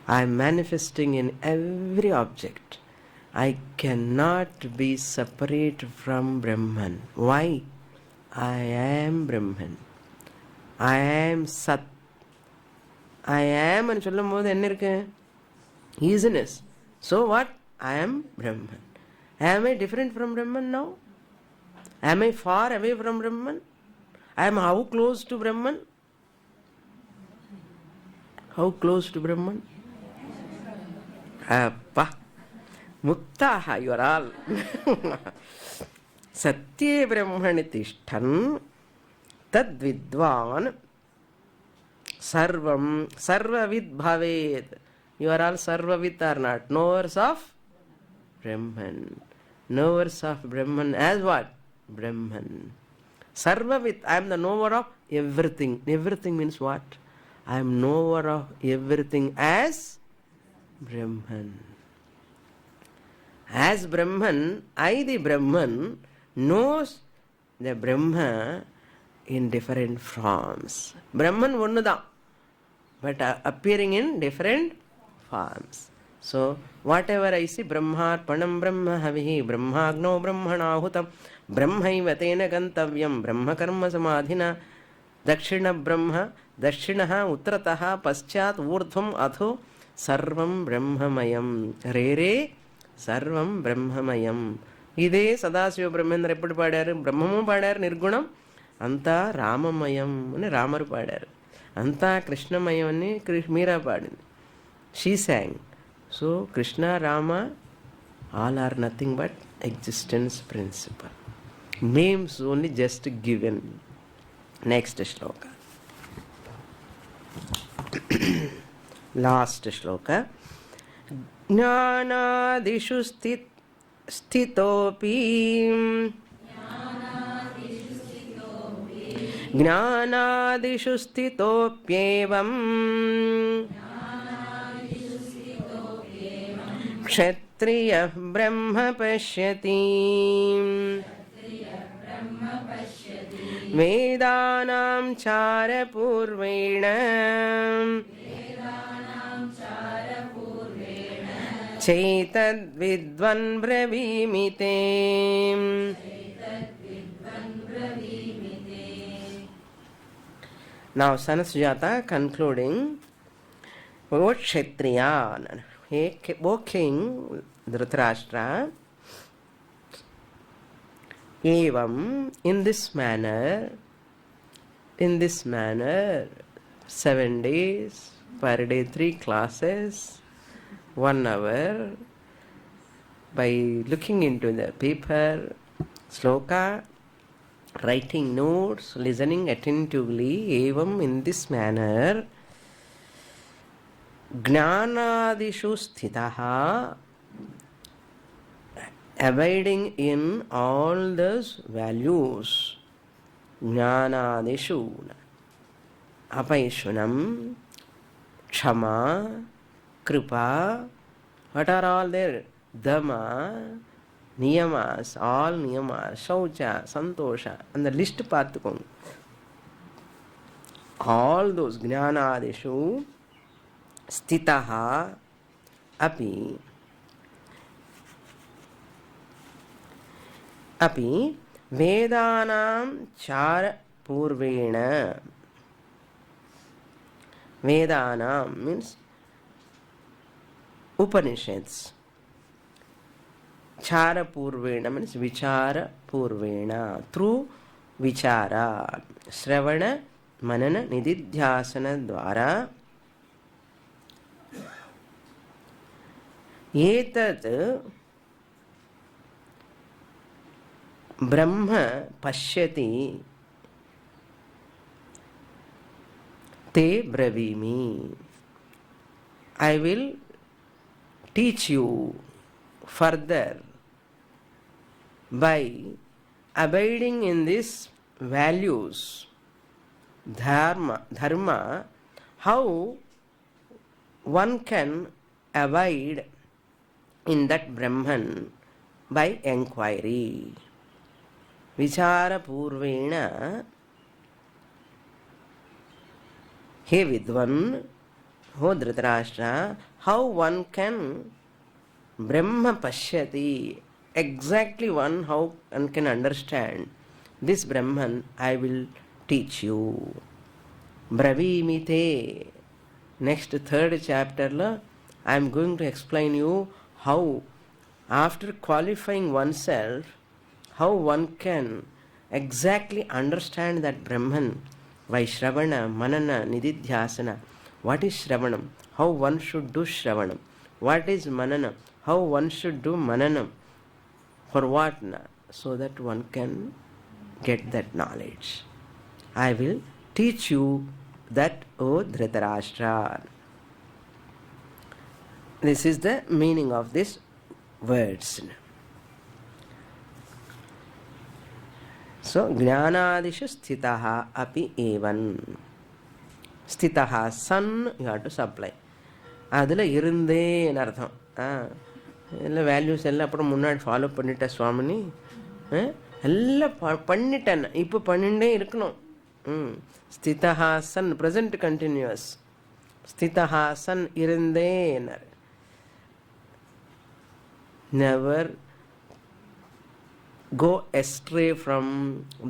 I am manifesting in every object. I cannot be separate from Brahman. Why? I am Brahman. I am Sat. I am and சொல்லும்போது என்ன இருக்கு? Easiness. So what? I am Brahman. Am I different from Brahman now? Am I far away from Brahman? I am how close to Brahman? How close to Brahman? Appa. Muktaha, you are all. Satye Brahmani Tishtan Tad Vidvan Sarvam Sarvavid Bhavet. You are all Sarvavid or not? Knowers of Brahman. Knowers of Brahman as what? Brahman. Sarvavid. I am the knower of everything. Everything means what? I am knower of everything as Brahman. As Brahman, I the Brahman knows the Brahma in different forms. Brahman onnuda, but appearing in different forms. So, whatever I see, Brahmarpanam Brahma Havihi, Brahmagno Brahmanahutam, Brahmaiva Tena Gantavyam, Brahma Karma Samadhina, Dakshina Brahma, Dakshinaha Uttrataha, Paschat Urdhvam Adho, Sarvam Brahmamayam, Rere Sarvam Brahmamayam. Ide Sadasiva Brahmendra eppadi paadaru? Brahmamu paadaru Nirgunam, Anta Ramamayam ani Ramaru paadaru. Anta Krishnamayam ani Meera paadindi. She sang. So Krishna, Rama, all are nothing but existence principle. Names only just given. Next shloka. Last shloka. Jnanadishu sthitopi Jnanadishu sthitopyevam Kshatriya Brahma Pashyati Vedanam Chara Purvena Chaitad Vidvan Bravimite. Now Sanath Sujathiyam concluding. O Kshatriya, O King Dhritarashtra, evam, in this manner, 7 days, per day 3 classes, 1 hour, by looking into the paper, sloka, writing notes, listening attentively, evam, in this manner, Jnanadishu sthitaha, abiding in all those values. Jnanadishu, apaishunam, kshama, kripa, what are all there? Dhamma, niyamas, all niyamas, shaucha, santosha, and the list pathukam. All those jnanadishu sthitaha api vedanam chara purvena. Vedanam means Upanishads. Chara purvena means vichara purvena. Through vichara, Shravana, Manana, Nididhyasana dwara, एतत् ब्रह्म पश्यति ते ब्रवीमि. I will teach you further by abiding in these values, dharma, how one can abide in that Brahman by enquiry. Vichara purvena, he vidvan, ho Dhritarashtra, how one can Brahma pashyati, exactly one, how one can understand this Brahman, I will teach you. Bravimite. Next third chapter la I am going to explain you how, after qualifying oneself, how one can exactly understand that Brahman by Shravana, Manana, Nididhyasana. What is Shravanam? How one should do Shravanam. What is Manana? How one should do Mananam. For what? So that one can get that knowledge. I will teach you that, O Dhritarashtra. This is the meaning of these words. So, Jnanadishu sthitaha api evan. Sthitaha, sun, you have to supply. அதில் இருந்தேன்னு அர்த்தம். எல்லாம் values எல்லாம் அப்புறம் முன்னாடி follow பண்ணிட்டேன் சுவாமினி, எல்லாம் பண்ணிட்டேன், இப்போ பண்ணிட்டே இருக்கணும். ஸ்திதஹா சன், ப்ரெசன்ட் கண்டினியூஸ். ஸ்திதஹா சன், இருந்தேன்னார். Never go astray from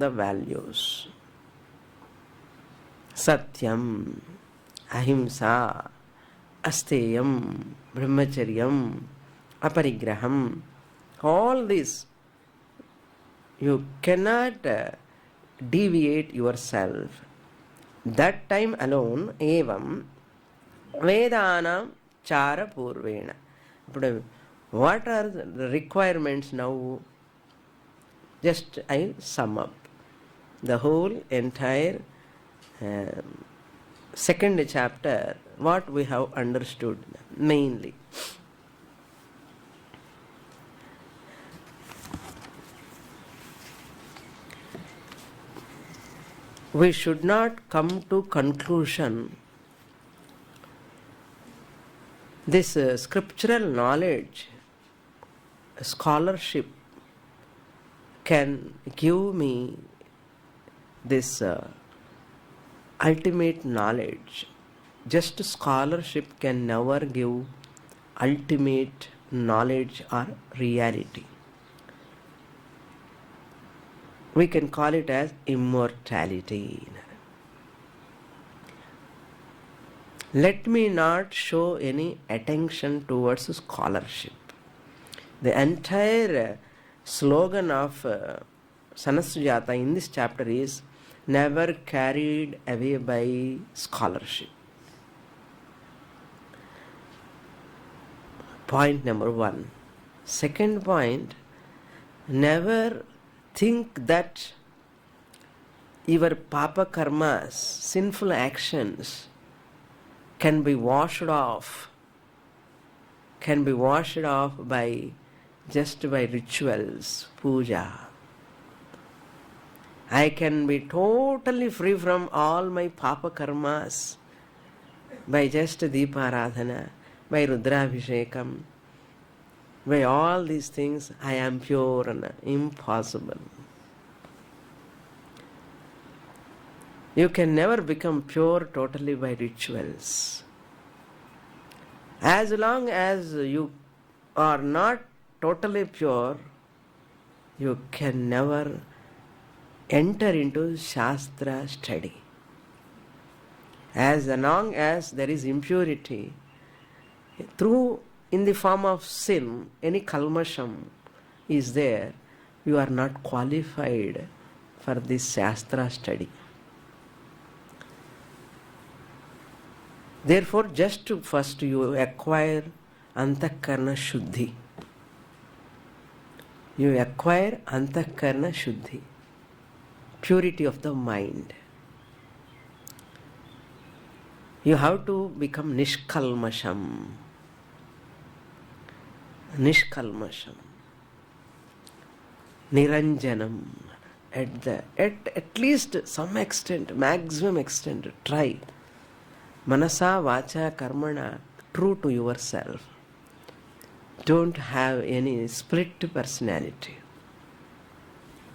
the values. Satyam, ahimsa, asteyam, brahmacharyam, aparigraham, all this you cannot deviate yourself. That time alone, evam vedanam chara purvena. What are the requirements now? Just I'll sum up the whole entire second chapter, what we have understood mainly. We should not come to conclusion. This scriptural knowledge, scholarship can give me this ultimate knowledge. Just scholarship can never give ultimate knowledge or reality. We can call it as immortality. Let me not show any attention towards scholarship. The entire slogan of Sanath Sujathiyam in this chapter is never carried away by scholarship. Point number 1. Second point, never think that your papa karmas, sinful actions, can be washed off by just by rituals, puja. I can be totally free from all my papa karmas by just Deeparadhana, by Rudrabhishekam, by all these things. I am pure and impossible. You can never become pure totally by rituals. As long as you are not totally pure, you can never enter into Shastra study. As long as there is impurity, through in the form of sin, any kalmasham is there, you are not qualified for this Shastra study. Therefore, just to first you acquire Antakarna Shuddhi. You acquire Antakarna Shuddhi, purity of the mind. You have to become Nishkalmasham. Nishkalmasham. Niranjanam. At least some extent, maximum extent, try. Manasa, Vacha, Karmana, true to yourself. Don't have any split personality.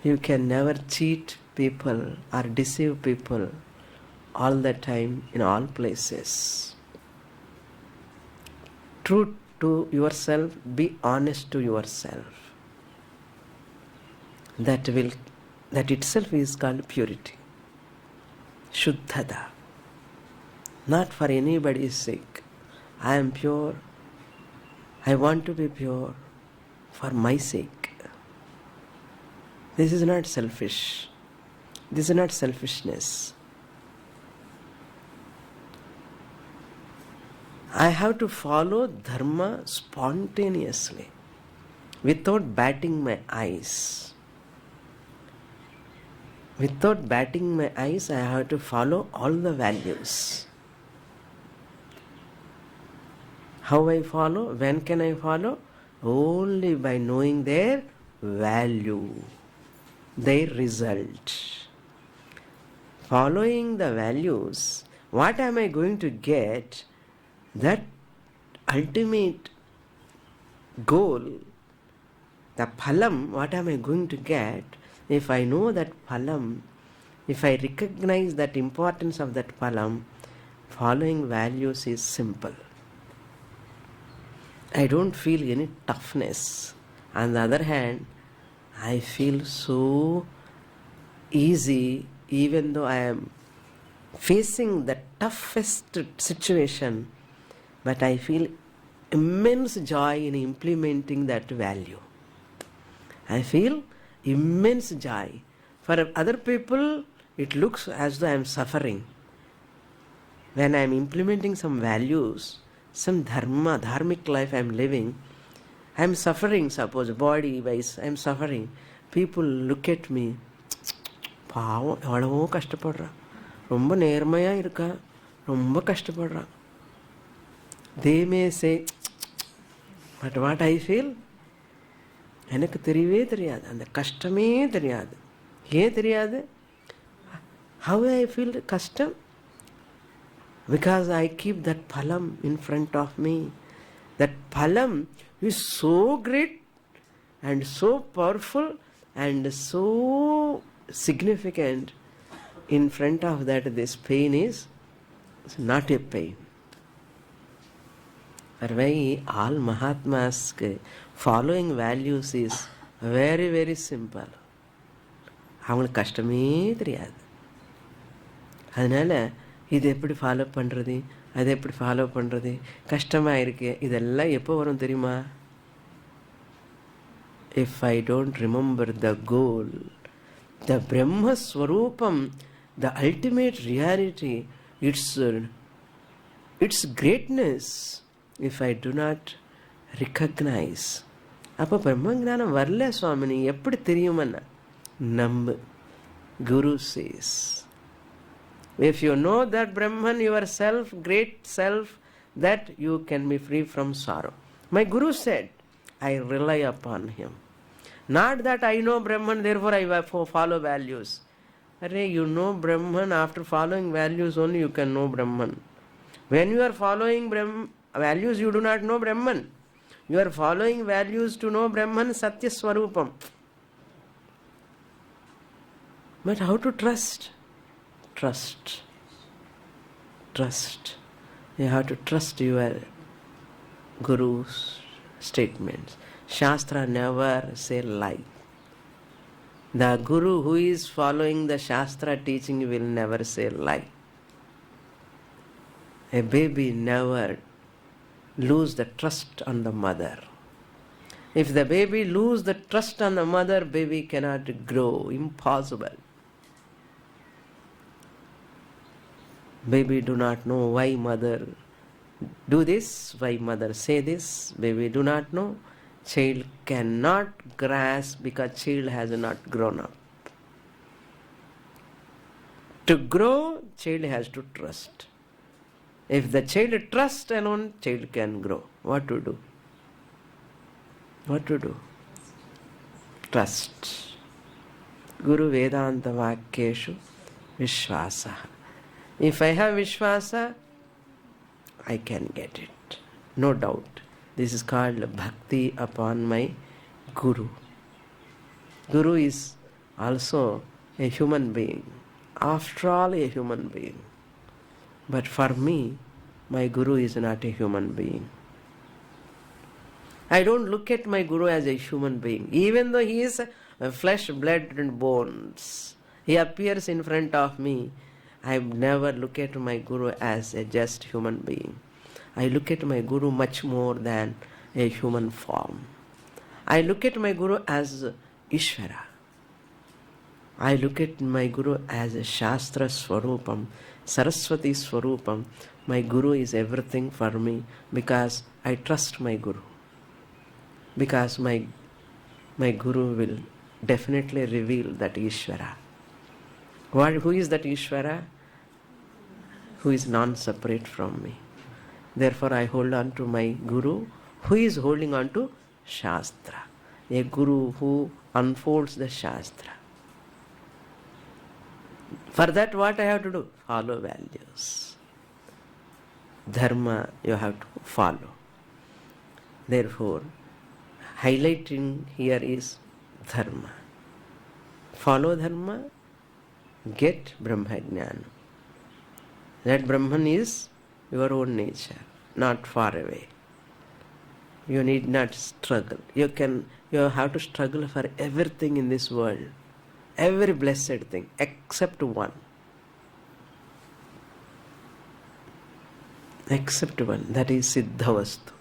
You can never cheat people or deceive people all the time in all places. True to yourself, be honest to yourself. That itself is called purity. Shuddhata. Not for anybody's sake. I am pure. I want to be pure for my sake. This is not selfish. This is not selfishness. I have to follow dharma spontaneously, without batting my eyes. Without batting my eyes, I have to follow all the values. How I follow? When can I follow? Only by knowing their value, their result. Following the values, what am I going to get? That ultimate goal, the phalam, what am I going to get? If I know that phalam, if I recognize that importance of that phalam, following values is simple. I don't feel any toughness. On the other hand, I feel so easy, even though I am facing the toughest situation, but I feel immense joy in implementing that value. I feel immense joy. For other people, it looks as though I am suffering. When I am implementing some values, some dharma, dharmic life I am living, I am suffering, suppose body-wise, I am suffering. People look at me, பாவம் எவ்வளவோ கஷ்டப்படுறா, ரொம்ப நேர்மையாக இருக்கா, ரொம்ப கஷ்டப்படுறா. They may say, but what I feel, எனக்கு தெரியவே தெரியாது, அந்த கஷ்டமே தெரியாது. ஏன் தெரியாது? How I feel கஷ்டம்? Because I keep that phalam in front of me. That phalam is so great and so powerful and so significant. In front of that, this pain is not a pain. That's why all Mahatmas following values is very, very simple. அவங்களுக்கு கஷ்டமே தெரியாது. அதனால இது எப்படி follow பண்ணுறது, அதை எப்படி follow பண்ணுறது, கஷ்டமாக இருக்கு, இதெல்லாம் எப்போ வரும் தெரியுமா? If I don't remember the goal, the Brahma Swarupam, the ultimate reality, its greatness, if I do not recognize, அப்போ பிரம்மஞானம் வரல சுவாமினி, எப்படி தெரியுமன்னா? நம்பு. Guru says, if you know that Brahman, yourself, great self, that you can be free from sorrow. My Guru said, I rely upon him. Not that I know Brahman, therefore I follow values. Array, you know Brahman, after following values only you can know Brahman. When you are following values, you do not know Brahman. You are following values to know Brahman, Satya Swarupam. But how to trust? Trust. You have to trust your Guru's statements. Shastra never say lie. The Guru who is following the Shastra teaching will never say lie. A baby never lose the trust on the mother. If the baby lose the trust on the mother, baby cannot grow. Impossible. Baby do not know why mother do this, why mother say this, baby do not know. Child cannot grasp because child has not grown up. To grow, child has to trust. If the child trusts alone, child can grow. What to do? What to do? Trust. Guru Vedanta Vakyeshu Vishvasa. If I have Vishvasa, I can get it. No doubt. This is called Bhakti upon my Guru. Guru is also a human being. After all, a human being. But for me, my Guru is not a human being. I don't look at my Guru as a human being. Even though he is flesh, blood and bones, he appears in front of me, I never look at my Guru as a just human being. I look at my Guru much more than a human form. I look at my Guru as Ishvara. I look at my Guru as a Shastra Swarupam, Saraswati Swarupam. My Guru is everything for me because I trust my Guru. Because my Guru will definitely reveal that Ishvara. Who is that Ishvara? Who is non-separate from me. Therefore I hold on to my Guru, who is holding on to Shastra. A Guru who unfolds the Shastra. For that what I have to do? Follow values. Dharma you have to follow. Therefore, highlighting here is Dharma. Follow Dharma, get Brahma Jnana. That Brahman is your own nature, not far away. You need not struggle. You have to struggle for everything in this world. Every blessed thing except one. Except one. That is Siddhavastu.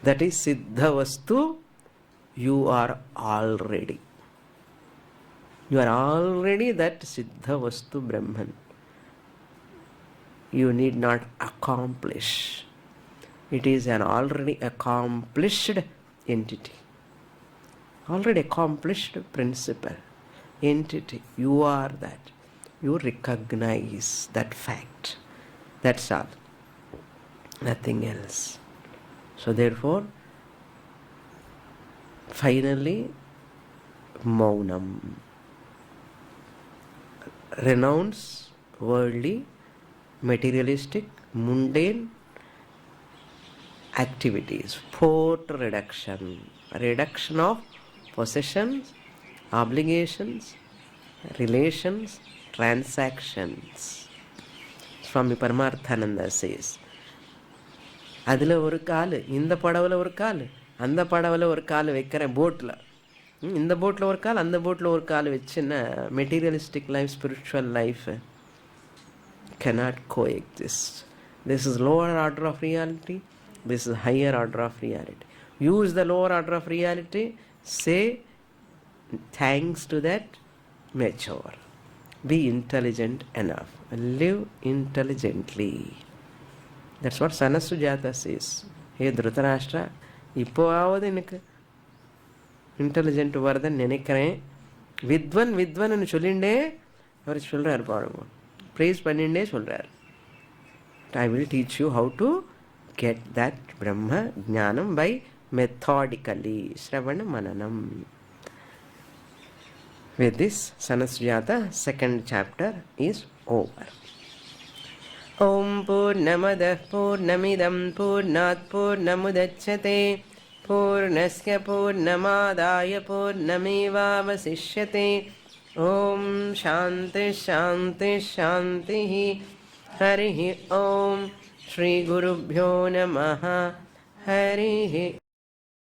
That is Siddhavastu. You are already. You are already that Siddhavastu Brahman. You need not accomplish. It is an already accomplished entity. Already accomplished principle. Entity. You are that. You recognize that fact. That's all. Nothing else. So therefore, finally, Maunam. Renounce worldly, materialistic, mundane activities. Fourth reduction. Reduction of possessions, obligations, relations, transactions. Swami Paramarthananda says, அதில் ஒரு கால், இந்த படவில் ஒரு கால், அந்த படவில் ஒரு கால் வைக்கிறேன் போட்டில். இந்த போட்டில் ஒரு கால், அந்த போட்டில் ஒரு கால் வச்சுன்னா materialistic life, spiritual life cannot coexist. This is lower order of reality. This is higher order of reality. Use the lower order of reality. Say thanks to that. Mature. Be intelligent enough. Live intelligently. That's what Sanath Sujathiyam says. Hey Dhritarashtra, இப்போவாவது எனக்கு intelligent வருதுன்னு நினைக்கிறேன். வித்வன் சொல்லிண்டே அவர் சொல்கிறார் பாருங்க. Prays பண்ணிண்டே சொல்கிறார். I will teach you how to get that Brahma Jnanam by methodically. Shravana Mananam. With this, Sanath Sujathiyam second chapter is over. Om Purnamadah Purnamidam Purnat Purnamudachyate Purnasya Purnamadaya Purnamevavasishyate. Om Shanti Shanti Shanti. Harihi Om. Shri Gurubhyo Namaha. Harihi